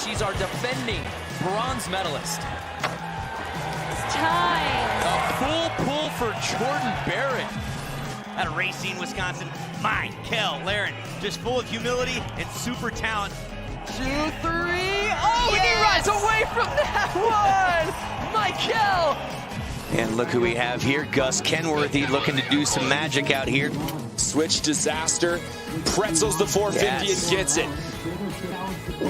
She's our defending bronze medalist. It's time. A full pull for Jordyn Barrett. Out of Racine, Wisconsin, Mykel Larrin, just full of humility and super talent. 2, 3. Oh, yes! And he rides away from that one. Mykel. And look who we have here, Gus Kenworthy looking to do some magic out here. Switch disaster, pretzels the 450 and gets it.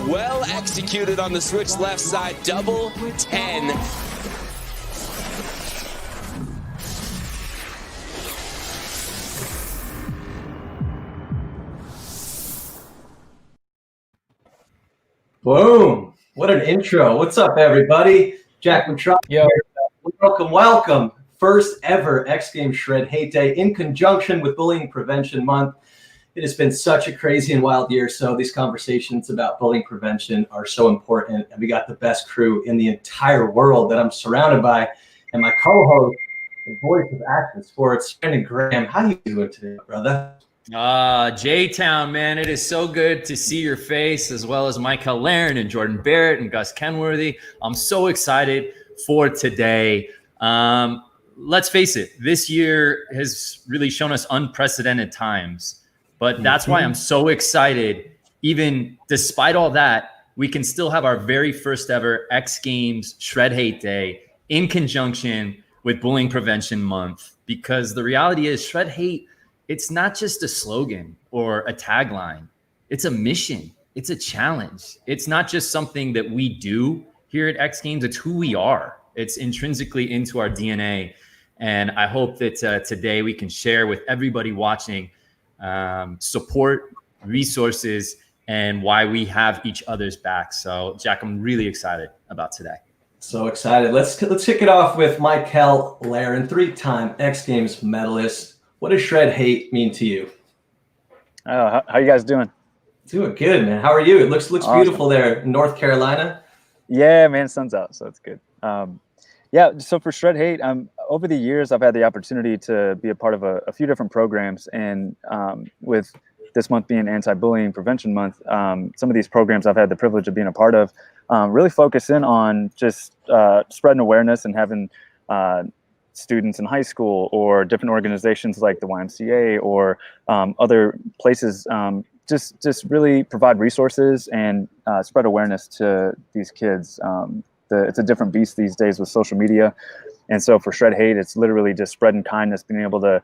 Well executed on the switch left side, double 10. Boom. What an intro. What's up, everybody? Jack Mitrani. Yo. Welcome. First ever X Games Shred Hate Day in conjunction with Bullying Prevention Month. It has been such a crazy and wild year, so these conversations about bullying prevention are so important, and we got the best crew in the entire world that I'm surrounded by, and my co-host, the voice of action sports, Brandon Graham. How are you doing today, brother? J-Town, man, it is so good to see your face, as well as Mykel Larrin and Jordyn Barrett and Gus Kenworthy. I'm so excited for today. Let's face it, this year has really shown us unprecedented times, but that's why I'm so excited. Even despite all that, we can still have our very first ever X Games Shred Hate Day in conjunction with Bullying Prevention Month, because the reality is Shred Hate, it's not just a slogan or a tagline. It's a mission. It's a challenge. It's not just something that we do here at X Games. It's who we are. It's intrinsically into our DNA. And I hope that today we can share with everybody watching support, resources, and why we have each other's back. So, Jack, I'm really excited about today. So excited. Let's kick it off with Mykel Larrin, 3-time X Games medalist. What does Shred Hate mean to you? How you guys doing? Doing good, man. How are you? It looks awesome. Beautiful there in North Carolina. Yeah, man, sun's out, so it's good. Yeah, so for Shred Hate, over the years, I've had the opportunity to be a part of a few different programs, and with this month being Anti-Bullying Prevention Month, some of these programs I've had the privilege of being a part of really focus in on just spreading awareness and having students in high school or different organizations like the YMCA or other places just really provide resources and spread awareness to these kids. It's a different beast these days with social media. And so for Shred Hate, it's literally just spreading kindness, being able to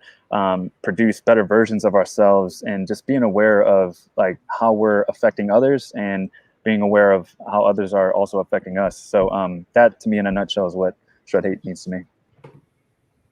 produce better versions of ourselves, and just being aware of like how we're affecting others and being aware of how others are also affecting us. So that, to me, in a nutshell, is what Shred Hate means to me.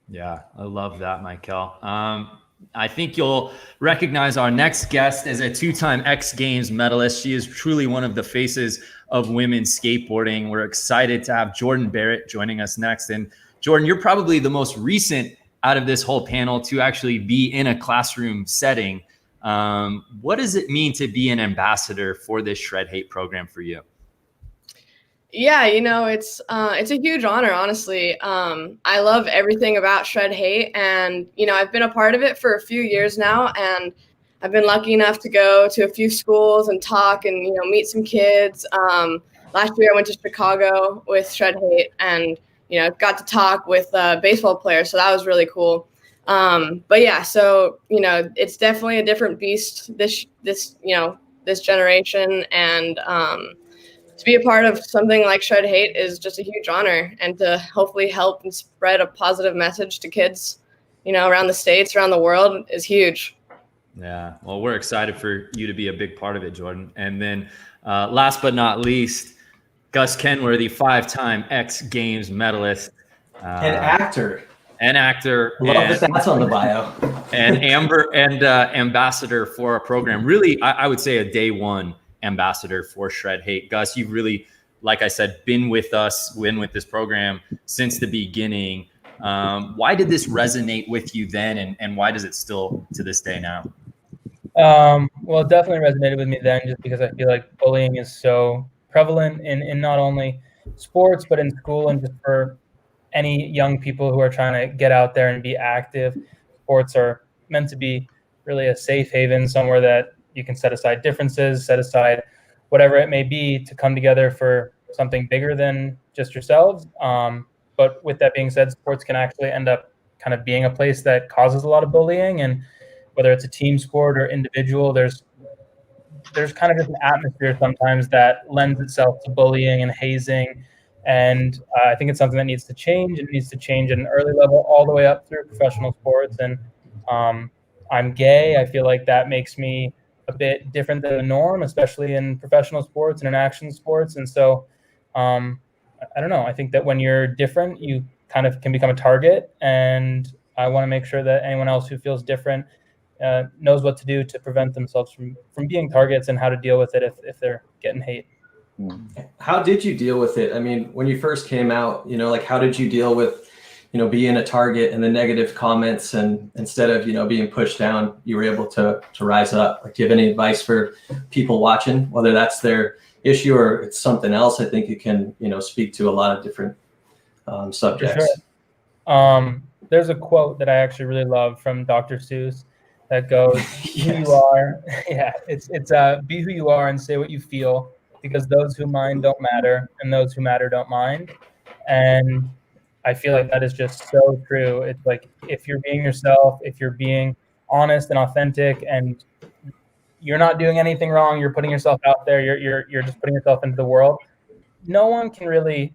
Yeah, I love that, Mykel. I think you'll recognize our next guest as a 2-time X Games medalist. She is truly one of the faces of women's skateboarding. We're excited to have Jordyn Barrett joining us next. And Jordyn, you're probably the most recent out of this whole panel to actually be in a classroom setting. What does it mean to be an ambassador for this Shred Hate program for you? Yeah, it's a huge honor, honestly. I love everything about Shred Hate, and I've been a part of it for a few years now, and I've been lucky enough to go to a few schools and talk and meet some kids. Last year I went to Chicago with Shred Hate, and got to talk with baseball players, so that was really cool. But yeah, so it's definitely a different beast this generation, and to be a part of something like Shred Hate is just a huge honor, and to hopefully help and spread a positive message to kids, around the States, around the world, is huge. Yeah, well, we're excited for you to be a big part of it, Jordyn. And then last but not least, Gus Kenworthy, 5-time X Games medalist. And actor. Love that's on the bio. and ambassador for our program. Really, I would say a day one ambassador for Shred Hate. Gus, you've really, like I said, been with this program since the beginning. Why did this resonate with you then, and why does it still to this day now? Well, it definitely resonated with me then, just because I feel like bullying is so prevalent in not only sports, but in school, and just for any young people who are trying to get out there and be active. Sports are meant to be really a safe haven, somewhere that you can set aside differences, set aside whatever it may be, to come together for something bigger than just yourselves. But with that being said, sports can actually end up kind of being a place that causes a lot of bullying, and whether it's a team sport or individual, there's kind of just an atmosphere sometimes that lends itself to bullying and hazing. And I think it's something that needs to change. It needs to change at an early level all the way up through professional sports. And I'm gay. I feel like that makes me a bit different than the norm, especially in professional sports and in action sports. And so I don't know. I think that when you're different, you kind of can become a target. And I want to make sure that anyone else who feels different knows what to do to prevent themselves from being targets, and how to deal with it if they're getting hate. How did you deal with it? I mean, when you first came out, like, how did you deal with, being a target and the negative comments, and instead of, being pushed down, you were able to rise up? Like, do you have any advice for people watching, whether that's their issue or it's something else? I think you can, speak to a lot of different subjects. Sure. There's a quote that I actually really love from Dr. Seuss that goes, Yes. Who you are. Yeah, it's be who you are and say what you feel, because those who mind don't matter, and those who matter don't mind. And I feel like that is just so true. It's like, if you're being yourself, if you're being honest and authentic, and you're not doing anything wrong, you're putting yourself out there, you're just putting yourself into the world, no one can really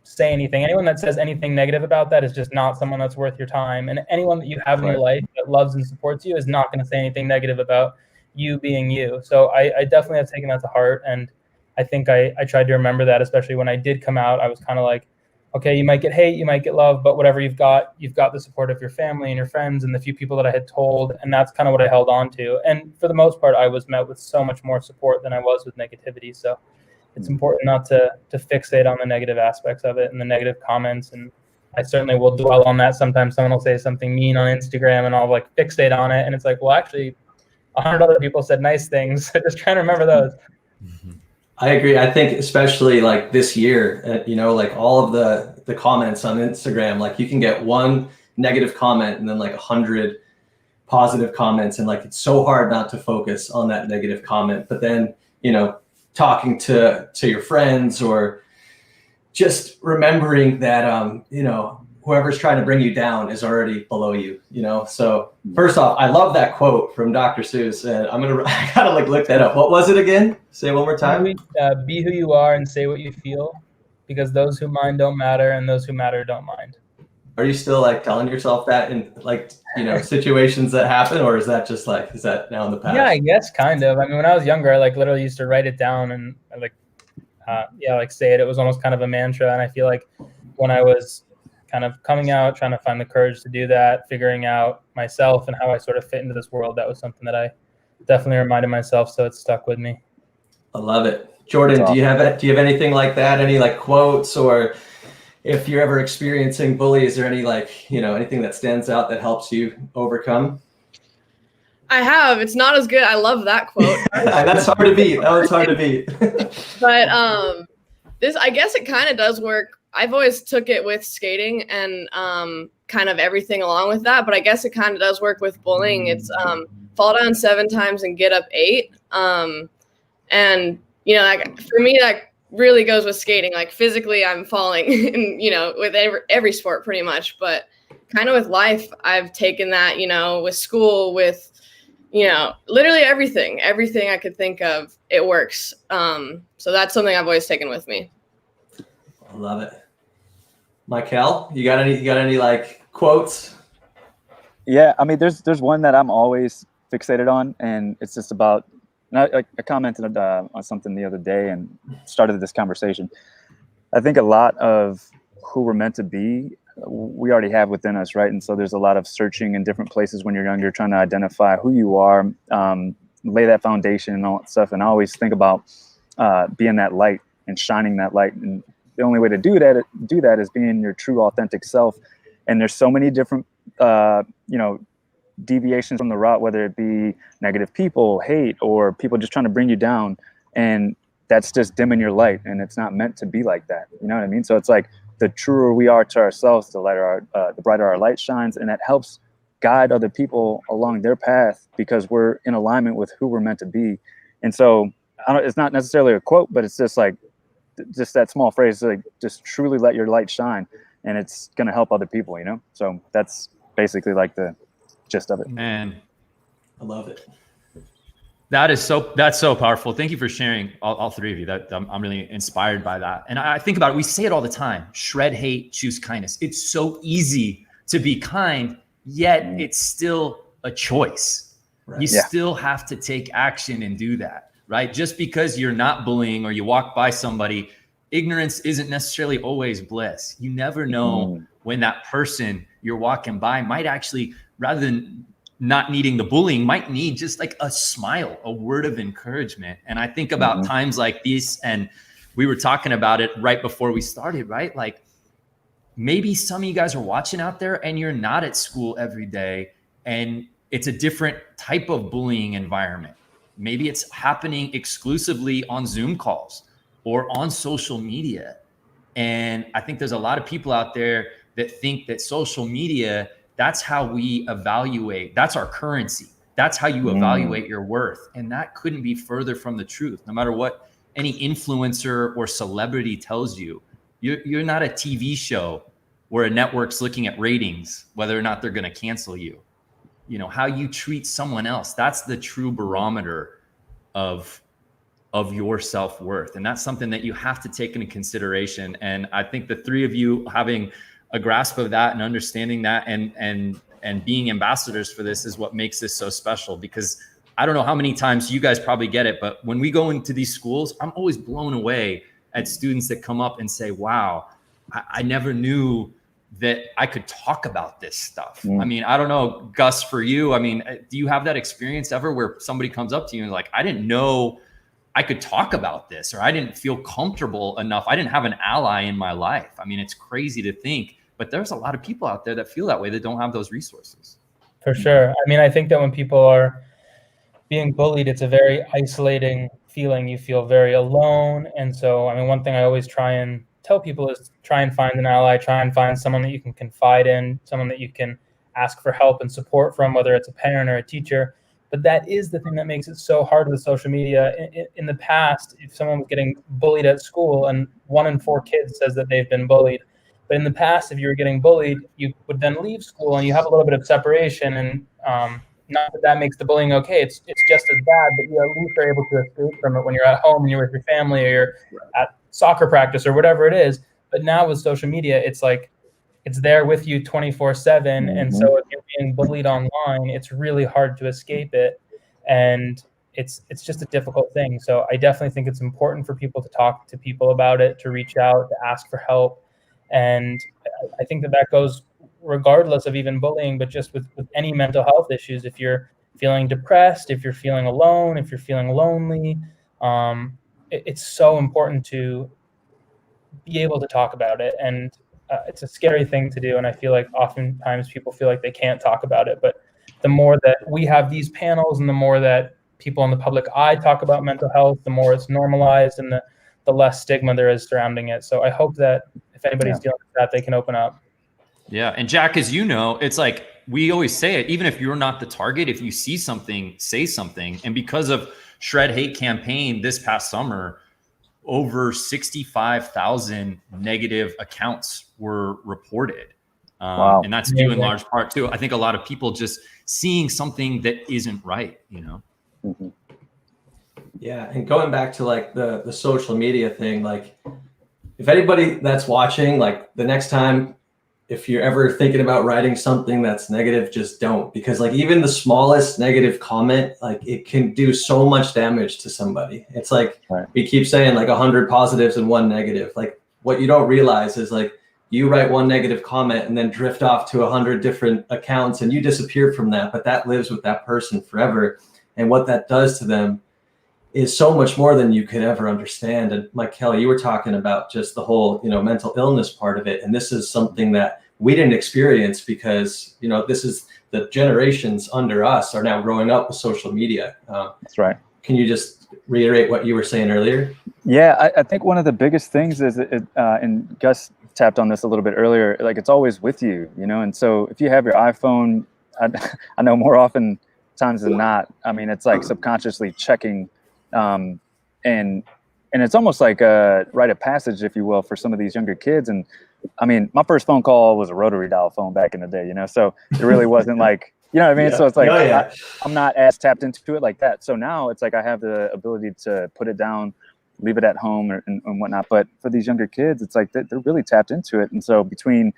say anything. Anyone that says anything negative about that is just not someone that's worth your time. And anyone that you have in your life that loves and supports you is not going to say anything negative about you being you. So I definitely have taken that to heart. And I think I tried to remember that, especially when I did come out. I was kind of like, okay, you might get hate, you might get love, but whatever you've got the support of your family and your friends and the few people that I had told. And that's kind of what I held on to. And for the most part, I was met with so much more support than I was with negativity. So it's important not to fixate on the negative aspects of it and the negative comments. And I certainly will dwell on that. Sometimes someone will say something mean on Instagram and I'll like fixate on it. And it's like, well, actually 100 other people said nice things. So just trying to remember those. I agree. I think especially like this year, like all of the comments on Instagram, like you can get one negative comment and then like 100 positive comments. And like, it's so hard not to focus on that negative comment, but then, talking to your friends, or just remembering that, whoever's trying to bring you down is already below you, So first off, I love that quote from Dr. Seuss, and I gotta like look that up. What was it again? Say it one more time. Be who you are and say what you feel, because those who mind don't matter, and those who matter don't mind. Are you still like telling yourself that in like, situations that happen, or is that just like, is that now in the past? Yeah, I guess kind of. I mean, when I was younger, I like literally used to write it down and say it. It was almost kind of a mantra. And I feel like when I was kind of coming out, trying to find the courage to do that, figuring out myself and how I sort of fit into this world, that was something that I definitely reminded myself. So it stuck with me. I love it. Jordyn, do you have anything like that? Any like quotes, or if you're ever experiencing bully, is there any like, anything that stands out that helps you overcome? I have. It's not as good. I love that quote. That's hard to beat. That was hard to beat. But this, I guess it kind of does work. I've always took it with skating and kind of everything along with that. But I guess it kind of does work with bullying. It's fall down 7 times and get up 8. And, like, for me, that really goes with skating. Like, physically, I'm falling, and, with every sport pretty much. But kind of with life, I've taken that, with school, with, literally everything I could think of, it works. So that's something I've always taken with me. I love it. Mykel, you got any like quotes? Yeah, I mean, there's one that I'm always fixated on, and it's just about. I commented on something the other day and started this conversation. I think a lot of who we're meant to be, we already have within us, right? And so there's a lot of searching in different places when you're younger, trying to identify who you are, lay that foundation and all that stuff. And I always think about being that light and shining that light. And the only way to do that is being your true, authentic self. And there's so many different, deviations from the route, whether it be negative people, hate, or people just trying to bring you down. And that's just dimming your light. And it's not meant to be like that. You know what I mean? So it's like, the truer we are to ourselves, the brighter our light shines. And that helps guide other people along their path, because we're in alignment with who we're meant to be. And so it's not necessarily a quote, but it's just like, just that small phrase, like just truly let your light shine, and it's going to help other people, you know? So that's basically like the gist of it. Man, I love it. that's so powerful. Thank you for sharing, all three of you. That I'm really inspired by that. And I think about it. We say it all the time: shred hate, choose kindness. It's so easy to be kind, yet it's still a choice. Right. You still have to take action and do that, right? Just because you're not bullying or you walk by somebody, ignorance isn't necessarily always bliss. You never know when that person you're walking by might actually, rather than not needing the bullying, might need just like a smile, a word of encouragement. And I think about times like these, and we were talking about it right before we started, right? Like maybe some of you guys are watching out there and you're not at school every day, and it's a different type of bullying environment. Maybe it's happening exclusively on Zoom calls or on social media. And I think there's a lot of people out there that think that social media, that's how we evaluate. That's our currency. That's how you evaluate your worth. And that couldn't be further from the truth. No matter what any influencer or celebrity tells you, you're not a TV show where a network's looking at ratings, whether or not they're going to cancel you. You know, how you treat someone else, that's the true barometer of your self-worth. And that's something that you have to take into consideration. And I think the three of you having a grasp of that and understanding that and being ambassadors for this is what makes this so special. Because I don't know how many times you guys probably get it, but when we go into these schools, I'm always blown away at students that come up and say, wow, I never knew that I could talk about this stuff. I mean, I don't know, Gus, for you, I mean, do you have that experience ever where somebody comes up to you and like, I didn't know I could talk about this, or I didn't feel comfortable enough. I didn't have an ally in my life. I mean, it's crazy to think, but there's a lot of people out there that feel that way, that don't have those resources. For sure. I mean, I think that when people are being bullied, it's a very isolating feeling. You feel very alone. And so, I mean, one thing I always try and tell people is try and find an ally, try and find someone that you can confide in, someone that you can ask for help and support from, whether it's a parent or a teacher. But that is the thing that makes it so hard with social media. In the past, if someone was getting bullied at school, and 1 in 4 kids says that they've been bullied, but in the past, if you were getting bullied, you would then leave school and you have a little bit of separation. And not that makes the bullying okay. It's just as bad, but you at least are able to escape from it when you're at home and you're with your family, or you're at soccer practice or whatever it is. But now with social media, it's like it's there with you 24/7. And so if you're being bullied online, it's really hard to escape it. And it's just a difficult thing. So I definitely think it's important for people to talk to people about it, to reach out, to ask for help. And I think that goes regardless of even bullying, but just with any mental health issues. If you're feeling depressed, if you're feeling alone, if you're feeling lonely, it's so important to be able to talk about it. And it's a scary thing to do. And I feel like oftentimes people feel like they can't talk about it. But the more that we have these panels and the more that people in the public eye talk about mental health, the more it's normalized and the less stigma there is surrounding it. So I hope that if anybody's dealing with that, they can open up. Yeah. And Jack, as you know, it's like we always say it, even if you're not the target, if you see something, say something. And because of Shred Hate campaign this past summer, over 65,000 negative accounts were reported. Wow. And that's due in large part too, I think, a lot of people just seeing something that isn't right, you know? Yeah. And going back to like the social media thing, like if anybody that's watching, like the next time, if you're ever thinking about writing something that's negative, just don't, because like even the smallest negative comment, like it can do so much damage to somebody. It's like, we keep saying like 100 positives and 1 negative. Like what you don't realize is like you write 1 negative comment and then drift off to 100 different accounts and you disappear from that, but that lives with that person forever. And what that does to them is so much more than you could ever understand. And Mykel, you were talking about just the whole, mental illness part of it. And this is something that we didn't experience because, this is the generations under us are now growing up with social media. That's right. Can you just reiterate what you were saying earlier? Yeah, I think one of the biggest things is, and Gus tapped on this a little bit earlier, like it's always with you, and so if you have your iPhone, I know more often times than not, I mean, it's like subconsciously checking and it's almost like a rite of passage, if you will, for some of these younger kids. And I mean, my first phone call was a rotary dial phone back in the day, so it really wasn't like, you know what I mean? Yeah. So it's like, I'm not as tapped into it like that. So now it's like I have the ability to put it down, leave it at home and whatnot. But for these younger kids, it's like they're really tapped into it. And so between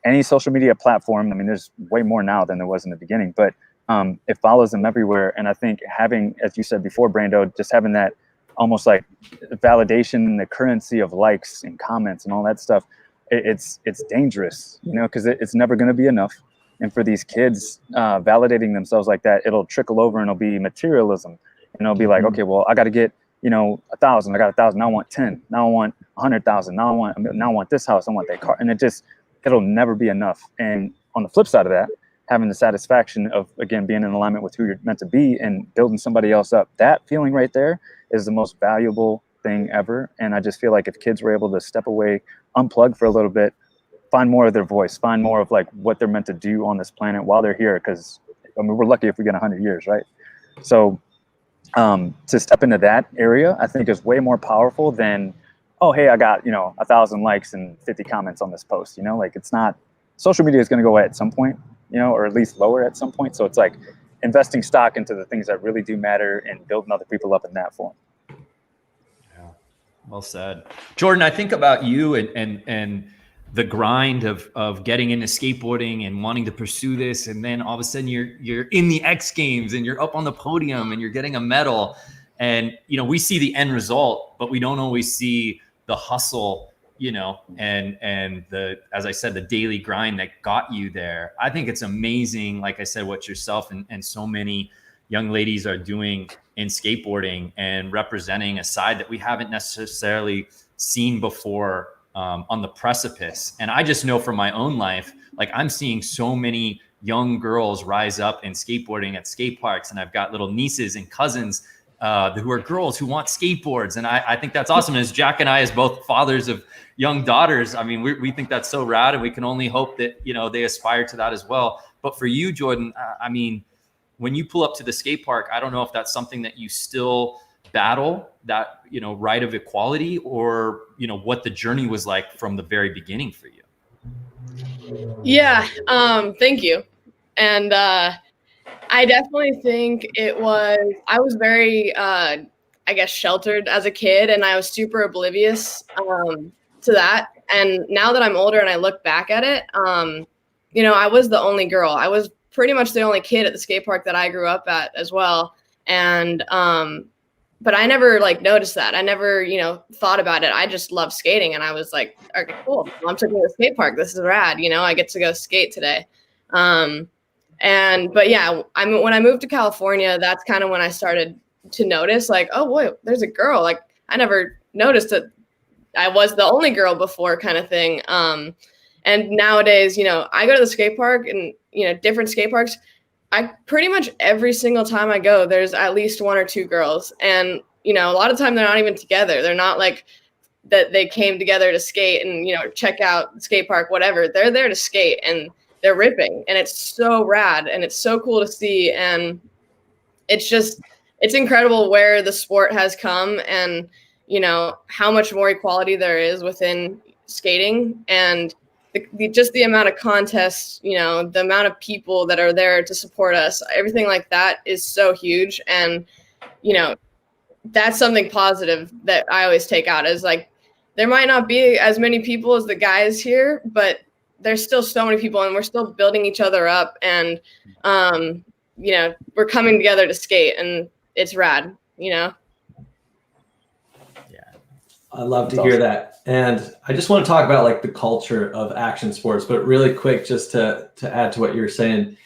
any social media platform, I mean, there's way more now than there was in the beginning, but it follows them everywhere. And I think having, as you said before, Brando, just having that almost like validation and the currency of likes and comments and all that stuff, it's dangerous, because it's never going to be enough. And for these kids, validating themselves like that, it'll trickle over and it'll be materialism. And it'll be like, okay, well, I got to get, 1,000. I got 1,000. Now I want 10. Now I want 100,000. Now I want this house. I want that car. And it'll never be enough. And on the flip side of that, having the satisfaction of, again, being in alignment with who you're meant to be and building somebody else up, that feeling right there is the most valuable thing ever. And I just feel like if kids were able to step away, unplug for a little bit, find more of their voice, find more of like what they're meant to do on this planet while they're here. Because I mean, we're lucky if we get 100 years, right? So to step into that area, I think is way more powerful than, oh, hey, I got, 1,000 likes and 50 comments on this post, like it's not, social media is going to go away at some point, or at least lower at some point. So it's like investing stock into the things that really do matter and building other people up in that form. Yeah, well said. Jordyn, I think about you and the grind of getting into skateboarding and wanting to pursue this. And then all of a sudden you're in the X Games and you're up on the podium and you're getting a medal. And, we see the end result, but we don't always see the hustle, and the, as I said, the daily grind that got you there. I think it's amazing. Like I said, what yourself and so many young ladies are doing in skateboarding and representing a side that we haven't necessarily seen before on the precipice. And I just know from my own life, like I'm seeing so many young girls rise up in skateboarding at skate parks. And I've got little nieces and cousins who are girls who want skateboards. And I think that's awesome. And as Jack and I, as both fathers of young daughters, I mean, we think that's so rad, and we can only hope that, they aspire to that as well. But for you, Jordyn, I mean, when you pull up to the skate park, I don't know if that's something that you still battle, that, right of equality, or, what the journey was like from the very beginning for you. Yeah. Thank you. And, I definitely think I was very, sheltered as a kid, and I was super oblivious to that. And now that I'm older and I look back at it, I was the only girl. I was pretty much the only kid at the skate park that I grew up at as well. And, but I never noticed that. I never, thought about it. I just loved skating, and I was like, okay, cool. I'm taking the skate park. This is rad. I get to go skate today. But yeah, when I moved to California, that's kind of when I started to notice, like, oh boy, there's a girl. Like, I never noticed that I was the only girl before, kind of thing. And nowadays, I go to the skate park and, different skate parks. I pretty much every single time I go, there's at least one or two girls. And, a lot of time they're not even together. They're not like that they came together to skate and, check out the skate park, whatever. They're there to skate, and they're ripping, and it's so rad, and it's so cool to see. And it's incredible where the sport has come, and, how much more equality there is within skating, and the amount of contests, the amount of people that are there to support us, everything like that is so huge. And, that's something positive that I always take out, is like, there might not be as many people as the guys here, but there's still so many people, and we're still building each other up, and, we're coming together to skate, and it's rad, Yeah. I love to hear that. And I just want to talk about the culture of action sports, but really quick, just to add to what you're saying,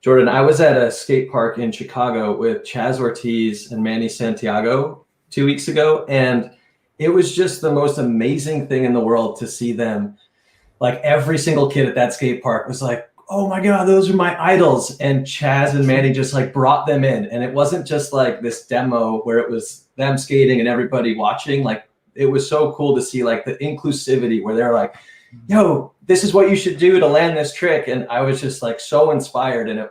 Jordyn, I was at a skate park in Chicago with Chaz Ortiz and Manny Santiago 2 weeks ago. And it was just the most amazing thing in the world to see them. Like, every single kid at that skate park was like, oh my God, those are my idols. And Chaz and Manny just brought them in. And it wasn't just this demo where it was them skating and everybody watching. It was so cool to see the inclusivity where they're like, yo, this is what you should do to land this trick. And I was just so inspired. And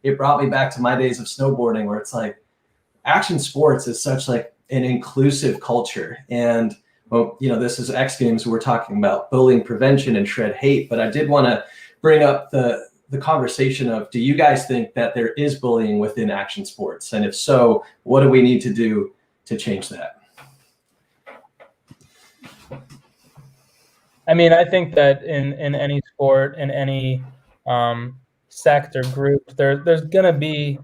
it brought me back to my days of snowboarding, where it's action sports is such an inclusive culture. And well, this is X Games. We're talking about bullying prevention and shred hate, but I did want to bring up the conversation of, do you guys think that there is bullying within action sports? And if so, what do we need to do to change that? I mean, I think that in any sport, in any sect or group, there's going to be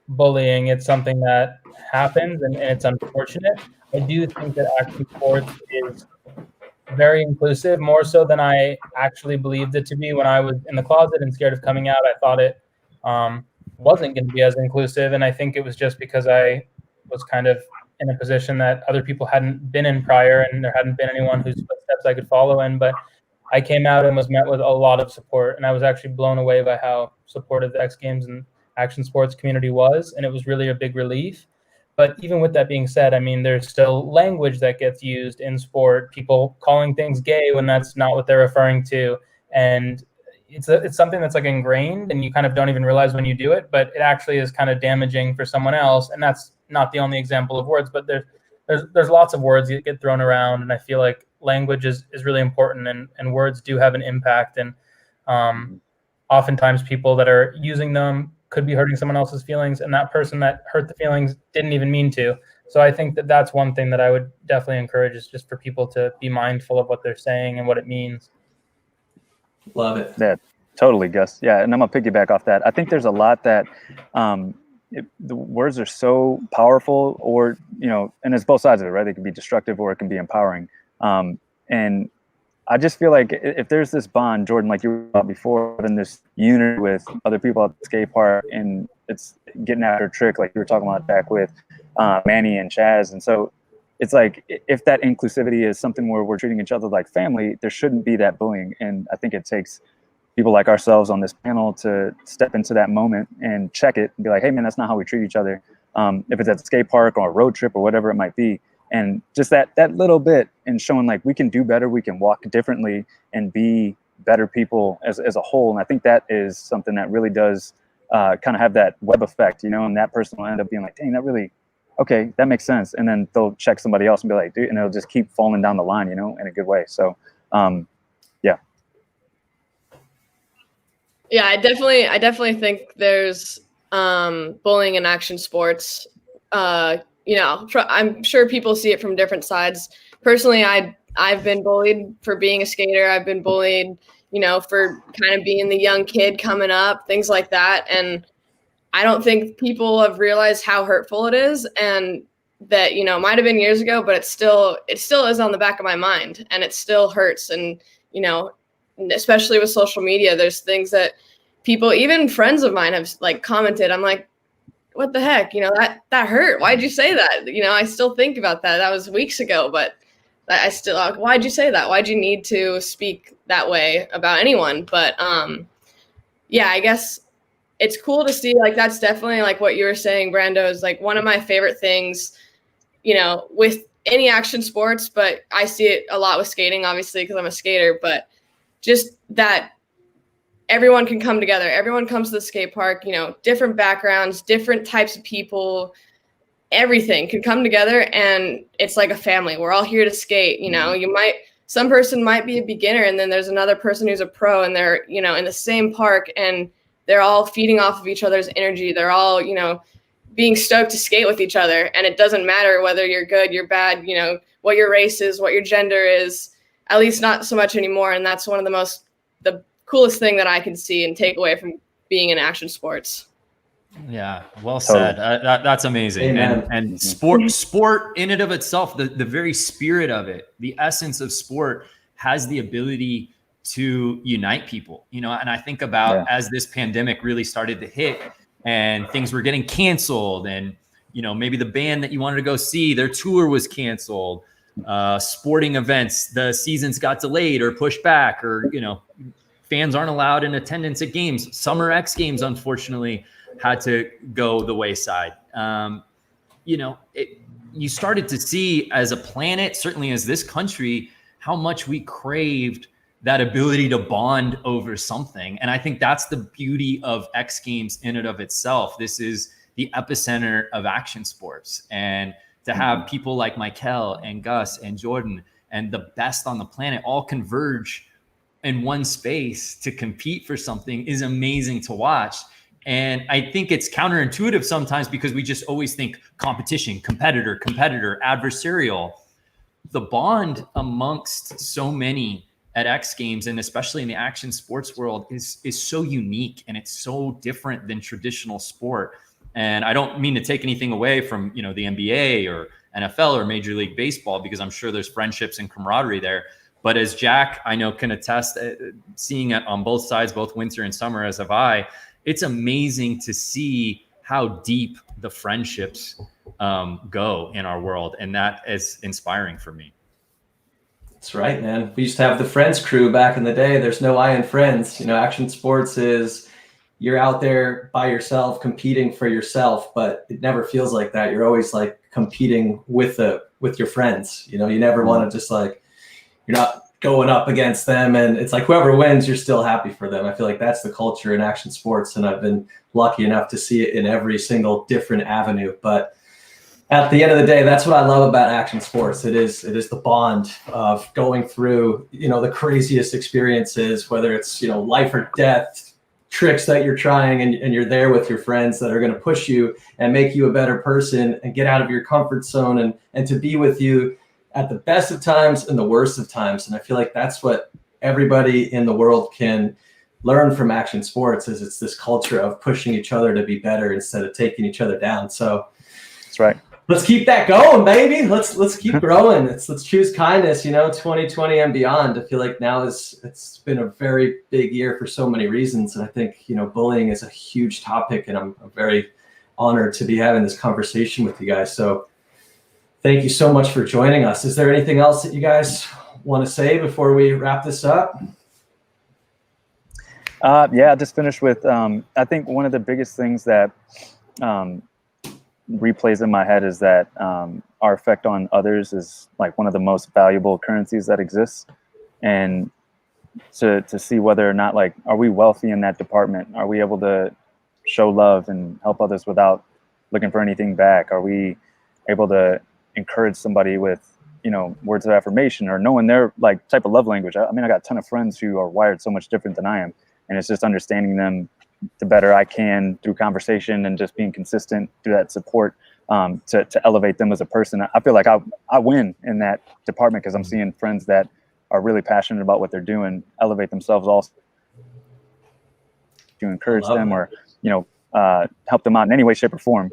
bullying. It's something that happens, and it's unfortunate. I do think that action sports is very inclusive, more so than I actually believed it to be. When I was in the closet and scared of coming out, I thought it wasn't going to be as inclusive, and I think it was just because I was kind of in a position that other people hadn't been in prior, and there hadn't been anyone whose footsteps I could follow in. But I came out and was met with a lot of support, and I was actually blown away by how supportive the X Games and action sports community was, and it was really a big relief. But even with that being said, I mean, there's still language that gets used in sport, people calling things gay when that's not what they're referring to. And it's something that's like ingrained, and you kind of don't even realize when you do it, but it actually is kind of damaging for someone else. And that's not the only example of words, but there's lots of words that get thrown around. And I feel like language is really important, and words do have an impact. And oftentimes people that are using them could be hurting someone else's feelings, and that person that hurt the feelings didn't even mean to. So I think that that's one thing that I would definitely encourage, is just for people to be mindful of what they're saying and what it means. Love it. Yeah, totally, Gus. Yeah, and I'm gonna piggyback off that. I think there's a lot that the words are so powerful, or and it's both sides of it, right? They can be destructive or it can be empowering. And I just feel like if there's this bond, Jordyn, like you were about before, and this unity with other people at the skate park, and it's getting after a trick, like you were talking about back with Manny and Chaz. And so it's like, if that inclusivity is something where we're treating each other like family, there shouldn't be that bullying. And I think it takes people like ourselves on this panel to step into that moment and check it and be like, hey, man, that's not how we treat each other. If it's at the skate park or a road trip or whatever it might be. And just that little bit, and showing like we can do better, we can walk differently and be better people as a whole. And I think that is something that really does kind of have that web effect, and that person will end up being like, dang, okay, that makes sense. And then they'll check somebody else and be like, dude, and it'll just keep falling down the line, in a good way. So, yeah. Yeah, I definitely think there's bullying in action sports. I'm sure people see it from different sides. Personally, I've been bullied for being a skater. I've been bullied, for kind of being the young kid coming up, things like that. And I don't think people have realized how hurtful it is, and that, it might have been years ago, but it still is on the back of my mind, and it still hurts. And, especially with social media, there's things that people, even friends of mine, have like commented. I'm like, what the heck? That hurt. Why'd you say that? I still think about that. That was weeks ago, but I still, why'd you say that? Why'd you need to speak that way about anyone? But yeah, I guess it's cool to see, like, that's definitely like what you were saying, Brando, is like one of my favorite things, with any action sports, but I see it a lot with skating, obviously, because I'm a skater, but just that everyone can come together. Everyone comes to the skate park, different backgrounds, different types of people, everything can come together, and it's like a family. We're all here to skate. Some person might be a beginner, and then there's another person who's a pro, and they're, in the same park, and they're all feeding off of each other's energy. They're all, being stoked to skate with each other. And it doesn't matter whether you're good, you're bad, what your race is, what your gender is, at least not so much anymore. And that's one of the coolest thing that I can see and take away from being in action sports. Yeah, well said. That's amazing. Amen. And sport in and of itself, the very spirit of it, the essence of sport, has the ability to unite people. And I think about as this pandemic really started to hit and things were getting canceled, and maybe the band that you wanted to go see, their tour was canceled. Sporting events, the seasons got delayed or pushed back, or fans aren't allowed in attendance at games. Summer X Games, unfortunately, had to go the wayside. You started to see, as a planet, certainly as this country, how much we craved that ability to bond over something. And I think that's the beauty of X Games in and of itself. This is the epicenter of action sports. And to have people like Mykel and Gus and Jordyn and the best on the planet all converge in one space to compete for something is amazing to watch. And I think it's counterintuitive sometimes because we just always think competition, competitor, adversarial. The bond amongst so many at X Games, and especially in the action sports world, is so unique, and it's so different than traditional sport. And I don't mean to take anything away from, the NBA or NFL or Major League Baseball, because I'm sure there's friendships and camaraderie there. But as Jack, I know, can attest, seeing it on both sides, both winter and summer, as have I, it's amazing to see how deep the friendships go in our world. And that is inspiring for me. That's right, man. We used to have the Friends crew back in the day. There's no I in Friends. Action sports is you're out there by yourself competing for yourself, but it never feels like that. You're always like competing with your friends. You never want to just like, you're not going up against them, and it's like whoever wins, you're still happy for them. I feel like that's the culture in action sports, and I've been lucky enough to see it in every single different avenue. But at the end of the day, that's what I love about action sports. It is the bond of going through, the craziest experiences, whether it's, life or death tricks that you're trying, and you're there with your friends that are going to push you and make you a better person and get out of your comfort zone and to be with you at the best of times and the worst of times. And I feel like that's what everybody in the world can learn from action sports, is it's this culture of pushing each other to be better instead of taking each other down. So that's right. Let's keep that going, baby. Let's keep growing. Let's choose kindness, 2020 and beyond. I feel like now it's been a very big year for so many reasons. And I think, bullying is a huge topic, and I'm very honored to be having this conversation with you guys. So thank you so much for joining us. Is there anything else that you guys want to say before we wrap this up? Yeah, just finish with, I think one of the biggest things that replays in my head is that our effect on others is like one of the most valuable currencies that exists. And to see whether or not, like, are we wealthy in that department? Are we able to show love and help others without looking for anything back? Are we able to encourage somebody with, words of affirmation, or knowing their like type of love language? I got a ton of friends who are wired so much different than I am. And it's just understanding them the better I can through conversation and just being consistent through that support to elevate them as a person. I feel like I win in that department because I'm seeing friends that are really passionate about what they're doing elevate themselves also, to encourage them or, help them out in any way, shape, or form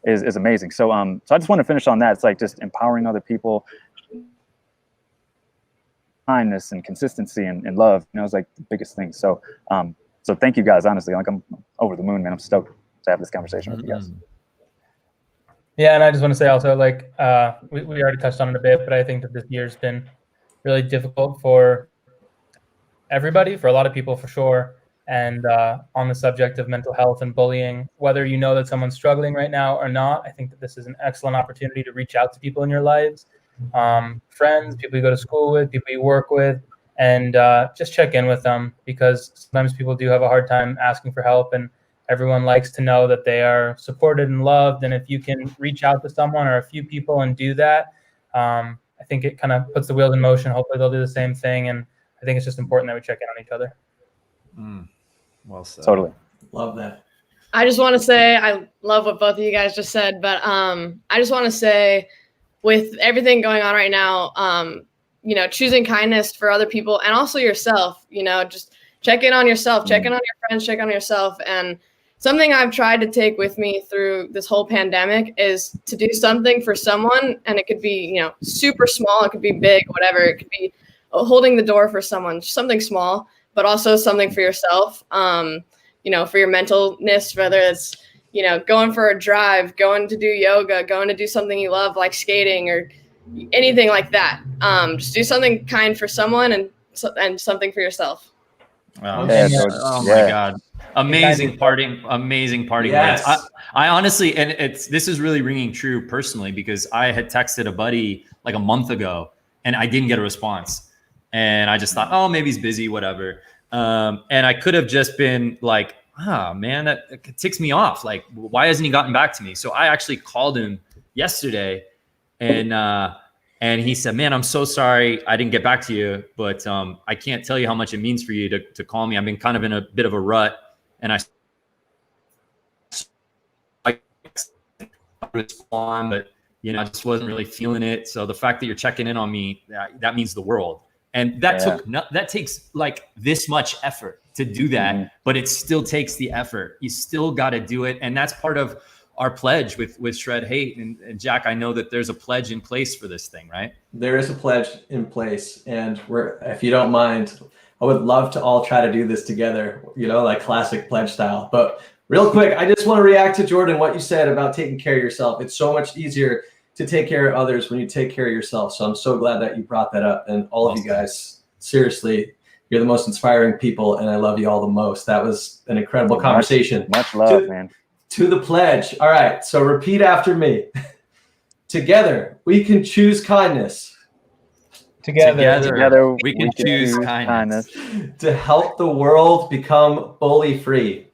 is amazing. So so I just want to finish on that. It's like just empowering other people, kindness and consistency and love, is like the biggest thing. So so thank you guys, honestly. Like, I'm over the moon, man. I'm stoked to have this conversation with you guys. Yeah, and I just want to say also, like, we already touched on it a bit, but I think that this year's been really difficult for everybody, for a lot of people for sure. And on the subject of mental health and bullying, whether you know that someone's struggling right now or not, I think that this is an excellent opportunity to reach out to people in your lives, friends, people you go to school with, people you work with, and just check in with them, because sometimes people do have a hard time asking for help, and everyone likes to know that they are supported and loved. And if you can reach out to someone or a few people and do that, I think it kind of puts the wheels in motion. Hopefully they'll do the same thing. And I think it's just important that we check in on each other. Well said. Totally. Love that. I just want to say, I love what both of you guys just said, but I just want to say, with everything going on right now, choosing kindness for other people and also yourself, just check in on yourself, check in on your friends, check on yourself. And something I've tried to take with me through this whole pandemic is to do something for someone. And it could be, super small. It could be big, whatever. It could be holding the door for someone, something small, but also something for yourself, for your mentalness, whether it's, going for a drive, going to do yoga, going to do something you love, like skating or anything like that. Just do something kind for someone and something for yourself. Wow. Yeah, Oh my God. Amazing parting Yes. words. I honestly, and this is really ringing true personally, because I had texted a buddy like a month ago and I didn't get a response. And I just thought, oh, maybe he's busy, whatever. And I could have just been like, man, that ticks me off. Like, why hasn't he gotten back to me? So I actually called him yesterday And he said, "Man, I'm so sorry I didn't get back to you, but I can't tell you how much it means for you to call me. I've been kind of in a bit of a rut, and I on, but I just wasn't really feeling it. So the fact that you're checking in on me, that means the world." And that takes like this much effort to do that, but it still takes the effort. You still got to do it, and that's part of our pledge with Shred Hate. And Jack, I know that there's a pledge in place for this thing, right? There is a pledge in place, and if you don't mind, I would love to all try to do this together, like classic pledge style. But real quick, I just want to react to Jordyn, what you said about taking care of yourself. It's so much easier to take care of others when you take care of yourself. So I'm so glad that you brought that up. And all of you guys, seriously, you're the most inspiring people, and I love you all the most. That was an incredible conversation. Much love, man. To the pledge. All right, so repeat after me. Together, we can choose kindness. Together we can choose kindness. To help the world become bully free.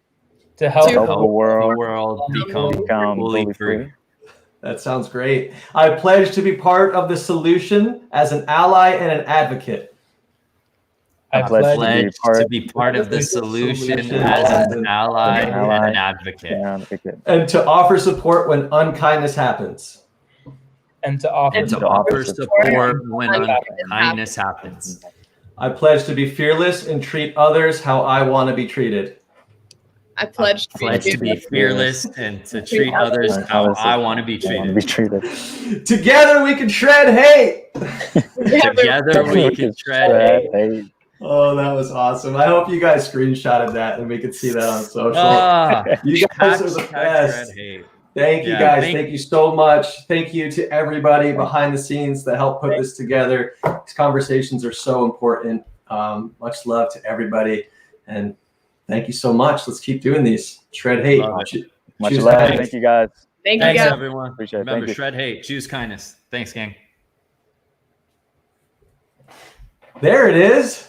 To help the world become bully free. That sounds great. I pledge to be part of the solution as an ally and an advocate. I pledge to be part of the solution as an ally and an advocate. And to offer support when unkindness happens. And to offer support when unkindness happens. I pledge to be fearless and treat others how I want to be treated. I pledge to be fearless and to treat others how I want to be treated. Together we can shred hate. Together we can shred hate. Oh, that was awesome. I hope you guys screenshotted that and we could see that on social. You guys are the best. Thank you guys. Thank you so much. Thank you to everybody behind the scenes that helped put this together. These conversations are so important. Much love to everybody. And thank you so much. Let's keep doing these. Shred hate. Much love. Thank you guys. Thanks, everyone. Appreciate it. Remember, shred hate. Choose kindness. Thanks, gang. There it is.